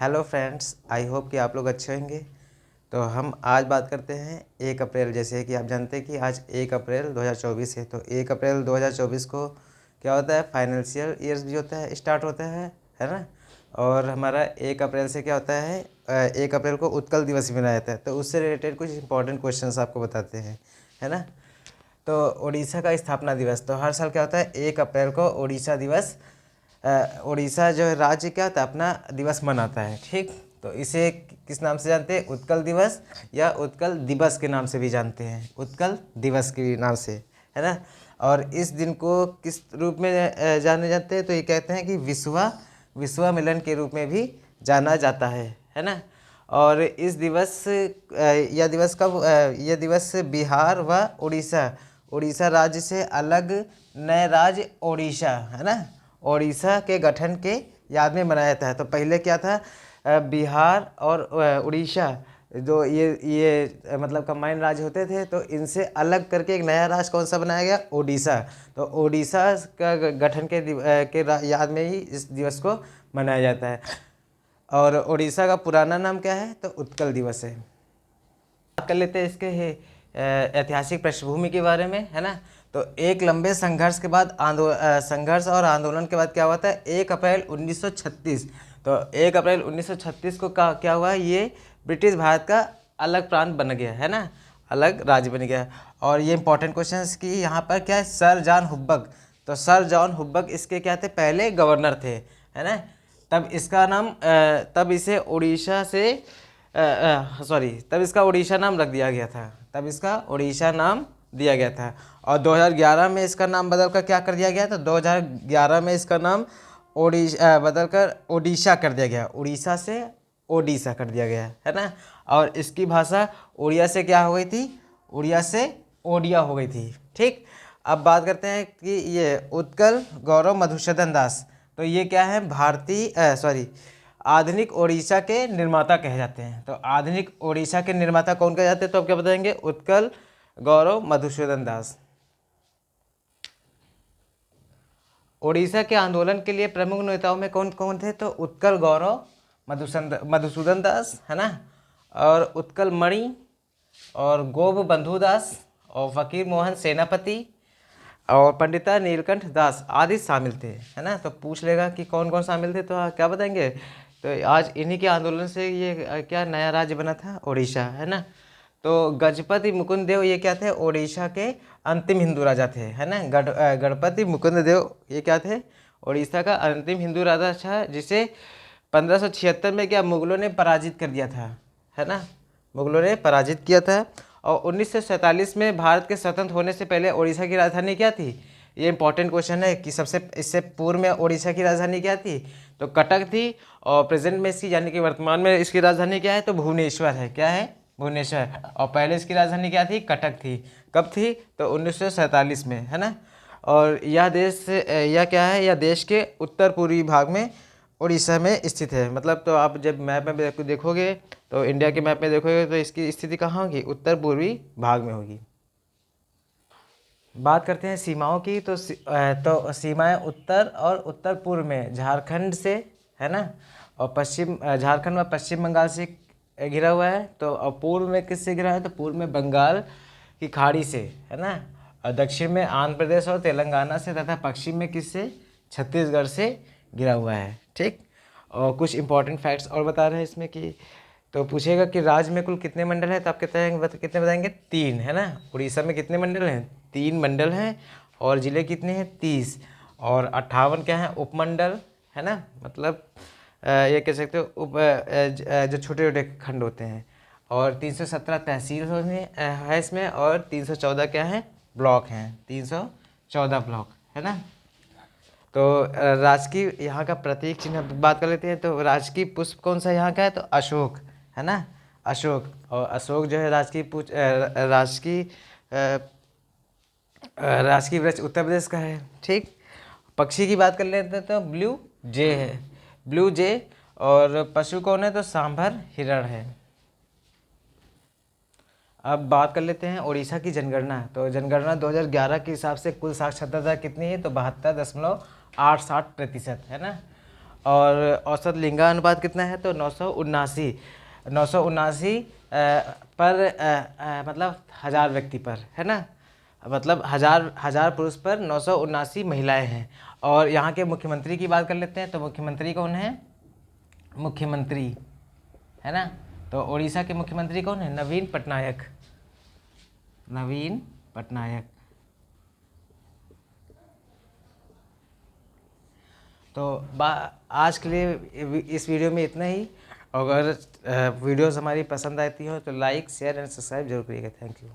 Hello friends, I hope कि आप लोग अच्छे होंगे। तो हम आज बात करते हैं 1 अप्रैल। जैसे कि आप जानते हैं कि आज 1 अप्रैल 2024 है। तो 1 अप्रैल 2024 को क्या होता है, फाइनेंशियल ईयर्स भी होता है, स्टार्ट होता है ना। और हमारा 1 अप्रैल से क्या होता है, 1 अप्रैल को उत्कल दिवस भी मनाया जाता है। तो उससे रिलेटेड कुछ इंपॉर्टेंट क्वेश्चंस आपको बताते हैं, है ना। तो उड़ीसा का स्थापना दिवस, तो हर साल क्या होता है 1 अप्रैल को उड़ीसा दिवस, उड़ीसा जो है राज्य क्या होता है अपना दिवस मनाता है, ठीक। तो इसे किस नाम से जानते हैं, उत्कल दिवस या उत्कल दिवस के नाम से भी जानते हैं, उत्कल दिवस के नाम से, है ना। और इस दिन को किस रूप में जाने जाते हैं, तो ये कहते हैं कि विश्वा मिलन के रूप में भी जाना जाता है ना। और इस दिवस यह दिवस बिहार व उड़ीसा राज्य से अलग नए राज्य ओडिशा, है ना, ओडिशा के गठन के याद में मनाया जाता है। तो पहले क्या था, बिहार और उड़ीसा जो ये मतलब कंबाइंड राज्य होते थे, तो इनसे अलग करके एक नया राज्य कौन सा बनाया गया, ओडिशा। तो ओडिशा का गठन के याद में ही इस दिवस को मनाया जाता है। और उड़ीसा का पुराना नाम क्या है, तो उत्कल दिवस है। बात कर लेते हैं इसके ऐतिहासिक पृष्ठभूमि के बारे में, है ना। तो एक लंबे संघर्ष के बाद संघर्ष और आंदोलन के बाद क्या हुआ था, 1 अप्रैल 1936। तो 1 अप्रैल 1936 को क्या हुआ, ये ब्रिटिश भारत का अलग प्रांत बन गया, है ना, अलग राज्य बन गया। और ये इंपॉर्टेंट क्वेश्चन है कि यहाँ पर क्या है, सर जॉन हुब्बक। तो सर जॉन हुब्बक इसके क्या थे, पहले गवर्नर थे, है ना। तब इसे उड़ीसा से तब इसका उड़ीसा नाम रख दिया गया था, तब इसका उड़ीसा नाम दिया गया था। और 2011 में इसका नाम बदल कर क्या कर दिया गया, तो 2011 में इसका नाम बदल कर ओडिशा कर दिया गया, उड़ीसा से ओडिशा कर दिया गया, है ना। और इसकी भाषा उड़िया से क्या हो गई थी, उड़िया से ओडिया हो गई थी, ठीक। अब बात करते हैं कि ये उत्कल गौरव मधुसूदन दास, तो ये क्या है, आधुनिक ओडिशा के निर्माता कहे जाते हैं। तो आधुनिक ओडिशा के निर्माता कौन कहे जाते हैं, तो आप क्या बताएंगे, उत्कल गौरव मधुसूदन दास। ओडिशा के आंदोलन के लिए प्रमुख नेताओं में कौन कौन थे, तो उत्कल गौरव मधुसूदन दास, है ना, और उत्कल मणि और गोप बंधु दास और फकीर मोहन सेनापति और पंडिता नीलकंठ दास आदि शामिल थे, है ना। तो पूछ लेगा कि कौन कौन शामिल थे, तो क्या बताएंगे, तो आज इन्हीं के आंदोलन से ये क्या नया राज्य बना था, ओडिशा, है ना। तो गजपति मुकुंद देव ये क्या थे, ओडिशा के अंतिम हिंदू राजा थे, है ना। गणपति मुकुंद देव ये क्या थे, ओडिशा का अंतिम हिंदू राजा था, जिसे 1576 में क्या मुगलों ने पराजित कर दिया था, है ना, मुगलों ने पराजित किया था। और 1947 में भारत के स्वतंत्र होने से पहले ओडिशा की राजधानी क्या थी, ये इंपॉर्टेंट क्वेश्चन है कि इससे पूर्व में ओडिशा की राजधानी क्या थी, तो कटक थी। और प्रेजेंट में इसकी यानी कि वर्तमान में इसकी राजधानी क्या है, तो भुवनेश्वर है, क्या है, भुवनेश्वर। और पहले इसकी राजधानी क्या थी, कटक थी। कब थी, तो 1947 में, है ना। और यह क्या है, यह देश के उत्तर पूर्वी भाग में उड़ीसा में स्थित है। मतलब तो आप जब मैप में देखोगे, तो इंडिया के मैप में देखोगे, तो इसकी स्थिति कहाँ होगी, उत्तर पूर्वी भाग में होगी। बात करते हैं सीमाओं की, तो सीमाएं उत्तर और उत्तर पूर्व में झारखंड से, है ना, और झारखंड व पश्चिम बंगाल से घिरा हुआ है। तो और पूर्व में किससे घिरा है, तो पूर्व में बंगाल की खाड़ी से, है ना। और दक्षिण में आंध्र प्रदेश और तेलंगाना से, तथा पश्चिम में किससे, छत्तीसगढ़ से घिरा हुआ है, ठीक। और कुछ इंपॉर्टेंट फैक्ट्स और बता रहे हैं इसमें कि, तो पूछेगा कि राज्य में कुल कितने मंडल हैं, तो आप कितने बताएंगे, 3, है ना। उड़ीसा में कितने मंडल हैं, 3 मंडल हैं। और ज़िले कितने हैं, 30। और 58 क्या है, उपमंडल, है ना। मतलब ये कह सकते हो जो छोटे छोटे खंड होते हैं। और 317 तहसील है इसमें, और 314 क्या है, ब्लॉक हैं, 314 ब्लॉक, है ना। तो राजकीय यहाँ का प्रतीक चिन्ह बात कर लेते हैं। तो राजकीय पुष्प कौन सा यहाँ का है, तो अशोक, है ना, अशोक। और अशोक जो है राजकीय वृक्ष उत्तर प्रदेश का है, ठीक। पक्षी की बात कर लेते हैं, तो ब्लू जे है, ब्लू जे। और पशु कौन है, तो सांभर हिरण है। अब बात कर लेते हैं उड़ीसा की जनगणना। तो जनगणना 2011 के हिसाब से कुल साक्षरता दर कितनी है, तो 72.87%, है ना। और औसत लिंगानुपात कितना है तो 979 पर मतलब 1000 व्यक्ति पर, है ना। मतलब हजार पुरुष पर 979 महिलाएं हैं। और यहाँ के मुख्यमंत्री की बात कर लेते हैं, तो मुख्यमंत्री कौन है, मुख्यमंत्री, है ना। तो उड़ीसा के मुख्यमंत्री कौन है, नवीन पटनायक, नवीन पटनायक। तो आज के लिए इस वीडियो में इतना ही। अगर वीडियोस हमारी पसंद आती हो तो लाइक शेयर एंड सब्सक्राइब जरूर करिएगा। Thank you.